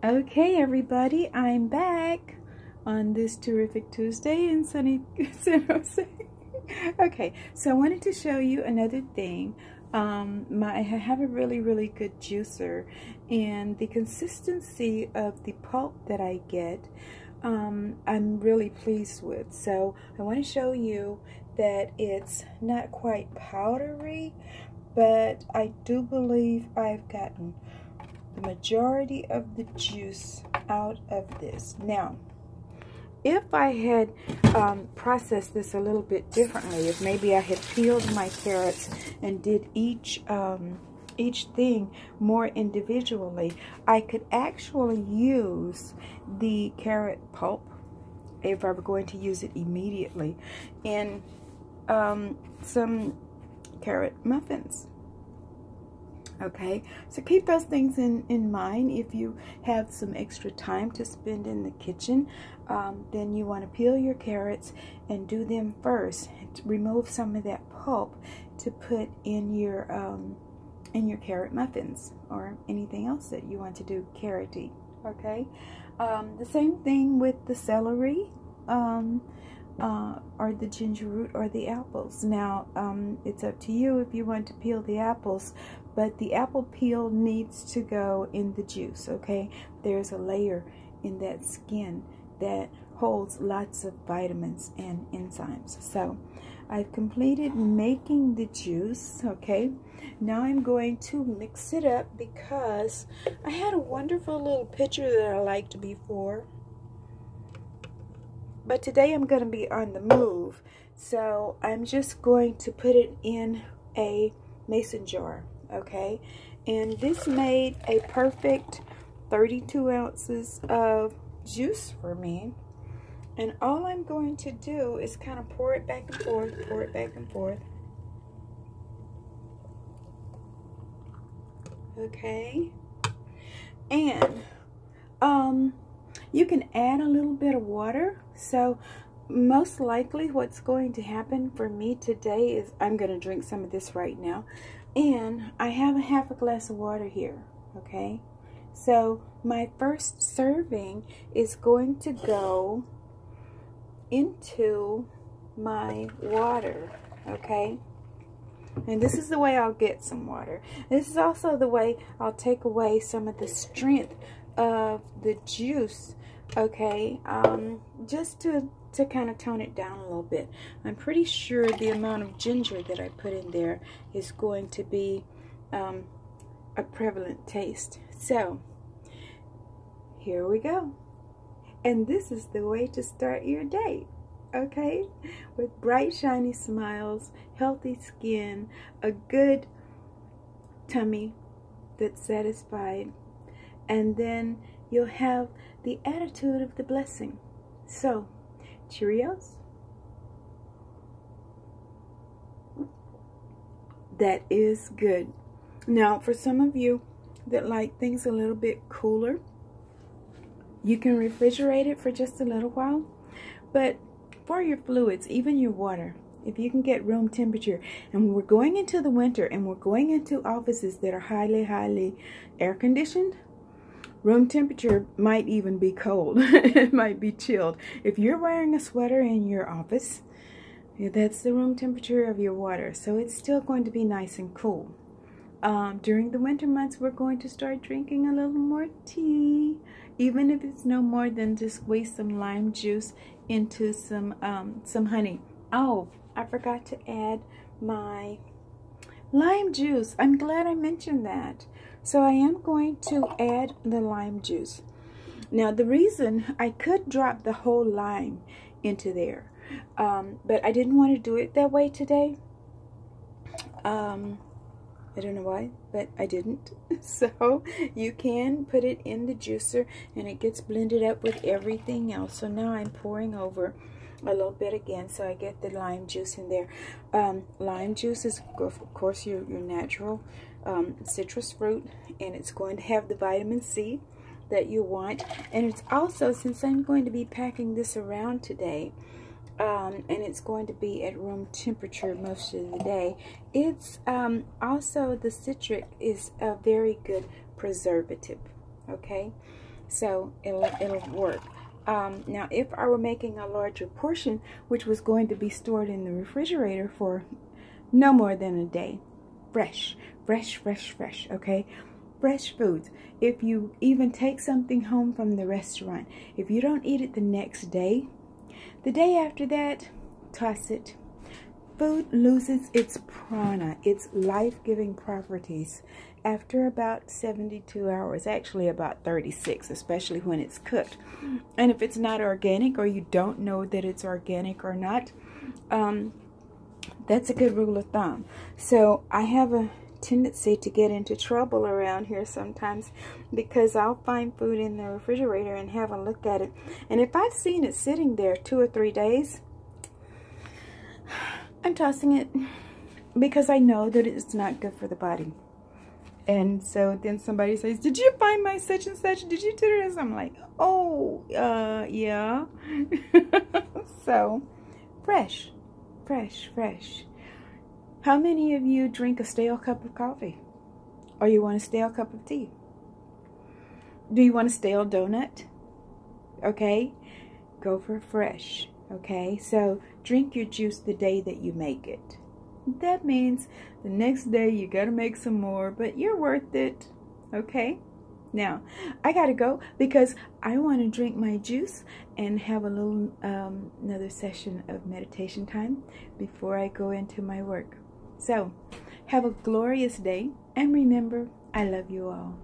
Okay, everybody, I'm back on this terrific Tuesday in sunny San Jose. Okay, so I wanted to show you another thing. I have a really good juicer, and the consistency of the pulp that I get, I'm really pleased with. So I want to show you that it's not quite powdery, but I do believe I've gotten the majority of the juice out of this. Now, if I had processed this a little bit differently, if maybe I had peeled my carrots and did each thing more individually, I could actually use the carrot pulp, if I were going to use it immediately, in some carrot muffins. Okay, so keep those things in mind. If you have some extra time to spend in the kitchen, then you want to peel your carrots and do them first. Remove some of that pulp to put in your carrot muffins or anything else that you want to do carroty. Okay, the same thing with the celery. Or the ginger root or the apples. Now, it's up to you if you want to peel the apples, but the apple peel needs to go in the juice, okay? There's a layer in that skin that holds lots of vitamins and enzymes. So, I've completed making the juice, okay? Now I'm going to mix it up because I had a wonderful little picture that I liked before. But today I'm going to be on the move, so I'm just going to put it in a mason jar, okay? And this made a perfect 32 ounces of juice for me. And all I'm going to do is kind of pour it back and forth, pour it back and forth. Okay? And, you can add a little bit of water. So most likely what's going to happen for me today is I'm going to drink some of this right now. And I have a half a glass of water here. Okay. So my first serving is going to go into my water. Okay. And this is the way I'll get some water. This is also the way I'll take away some of the strength of the juice, okay, just to kind of tone it down a little bit. I'm pretty sure the amount of ginger that I put in there is going to be a prevalent taste. So here we go. And this is the way to start your day, okay, with bright shiny smiles, healthy skin, a good tummy that's satisfied, and then you'll have the attitude of the blessing. So, Cheerios. That is good. Now, for some of you that like things a little bit cooler, you can refrigerate it for just a little while. But for your fluids, even your water, if you can get room temperature, and we're going into the winter and we're going into offices that are highly air conditioned, room temperature might even be cold. It might be chilled. If you're wearing a sweater in your office, that's the room temperature of your water. So it's still going to be nice and cool. During the winter months, we're going to start drinking a little more tea. Even if it's no more than just squeeze some lime juice into some honey. Oh, I forgot to add my lime juice. I'm glad I mentioned that. So I am going to add the lime juice. Now the reason I could drop the whole lime into there, but I didn't want to do it that way today. I don't know why, but I didn't. So you can put it in the juicer and it gets blended up with everything else. So now I'm pouring over a little bit again so I get the lime juice in there. Lime juice is, of course, your natural citrus fruit, and it's going to have the vitamin C that you want. And it's also, since I'm going to be packing this around today, and it's going to be at room temperature most of the day, it's also, the citric is a very good preservative. Okay, so it'll work. Now, if I were making a larger portion, which was going to be stored in the refrigerator for no more than a day, fresh, okay? Fresh foods. If you even take something home from the restaurant, if you don't eat it the next day, the day after that, toss it. Food loses its prana, its life-giving properties, after about 72 hours, actually about 36, especially when it's cooked. And if it's not organic, or you don't know that it's organic or not, that's a good rule of thumb. So I have a tendency to get into trouble around here sometimes, because I'll find food in the refrigerator and have a look at it, and if I've seen it sitting there 2 or 3 days, I'm tossing it, because I know that it's not good for the body. And so then somebody says, did you find my such and such? Did you do this? I'm like, oh, yeah. So, fresh. How many of you drink a stale cup of coffee? Or you want a stale cup of tea? Do you want a stale donut? Okay, go for fresh. Okay, so drink your juice the day that you make it. That means the next day you gotta make some more, but you're worth it. Okay, now I gotta go, because I want to drink my juice and have a little another session of meditation time before I go into my work. So have a glorious day, and remember, I love you all.